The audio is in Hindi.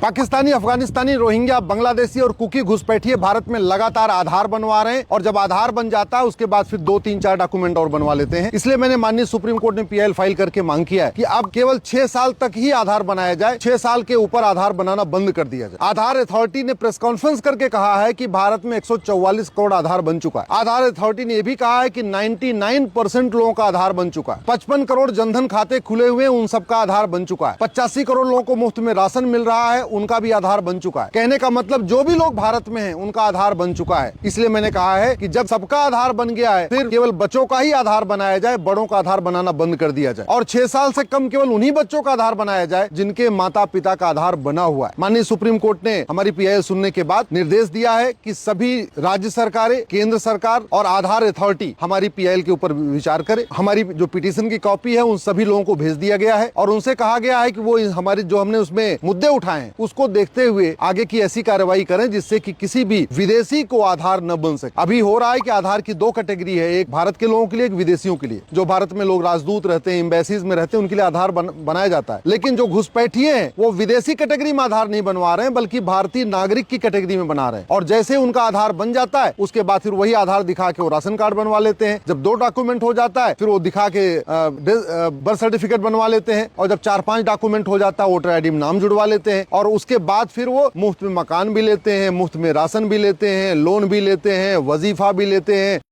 पाकिस्तानी, अफगानिस्तानी, रोहिंग्या, बांग्लादेशी और कुकी घुसपैठिए भारत में लगातार आधार बनवा रहे हैं और जब आधार बन जाता है उसके बाद फिर 2-3-4 डॉक्यूमेंट और बनवा लेते हैं। इसलिए मैंने माननीय सुप्रीम कोर्ट में पीआईएल फाइल करके मांग किया है कि अब केवल 6 साल तक ही आधार बनाया जाए, 6 साल के ऊपर आधार बनाना बंद कर दिया जाए। आधार अथॉरिटी ने प्रेस कॉन्फ्रेंस करके कहा है कि भारत में 144 करोड़ आधार बन चुका है। आधार अथॉरिटी ने यह भी कहा है कि 99% लोगों का आधार बन चुका है। 55 करोड़ जनधन खाते खुले हुए, उन सबका आधार बन चुका है। 85 करोड़ लोगों को मुफ्त में राशन मिल रहा है, उनका भी आधार बन चुका है। कहने का मतलब जो भी लोग भारत में हैं उनका आधार बन चुका है। इसलिए मैंने कहा है कि जब सबका आधार बन गया है फिर केवल बच्चों का ही आधार बनाया जाए, बड़ों का आधार बनाना बंद कर दिया जाए और 6 साल से कम केवल उन्हीं बच्चों का आधार बनाया जाए जिनके माता पिता का आधार बना हुआ है। माननीय सुप्रीम कोर्ट ने हमारी पीआईएल सुनने के बाद निर्देश दिया है कि सभी राज्य सरकारें, केंद्र सरकार और आधार अथॉरिटी हमारी पीआईएल के ऊपर विचार करे। हमारी जो पिटीशन की कॉपी है उन सभी लोगों को भेज दिया गया है और उनसे कहा गया है कि वो हमारी जो हमने उसमें मुद्दे उठाए हैं उसको देखते हुए आगे की ऐसी कार्रवाई करें जिससे कि किसी भी विदेशी को आधार न बन सके। अभी हो रहा है कि आधार की 2 कैटेगरी है, एक भारत के लोगों के लिए, एक विदेशियों के लिए। जो भारत में लोग राजदूत रहते हैं, एम्बेसीज में रहते हैं, उनके लिए आधार बनाया जाता है। लेकिन जो घुसपैठिए हैं वो विदेशी कैटेगरी में आधार नहीं बनवा रहे हैं बल्कि भारतीय नागरिक की कैटेगरी में बना रहे हैं और जैसे उनका आधार बन जाता है उसके बाद फिर वही आधार दिखा के वो राशन कार्ड बनवा लेते हैं। जब 2 डॉक्यूमेंट हो जाता है फिर वो दिखा के बर्थ सर्टिफिकेट बनवा लेते हैं और जब 4-5 डॉक्यूमेंट हो जाता है वोटर आईडी में नाम जुड़वा लेते हैं और उसके बाद फिर वो मुफ्त में मकान भी लेते हैं, मुफ्त में राशन भी लेते हैं, लोन भी लेते हैं, वजीफा भी लेते हैं।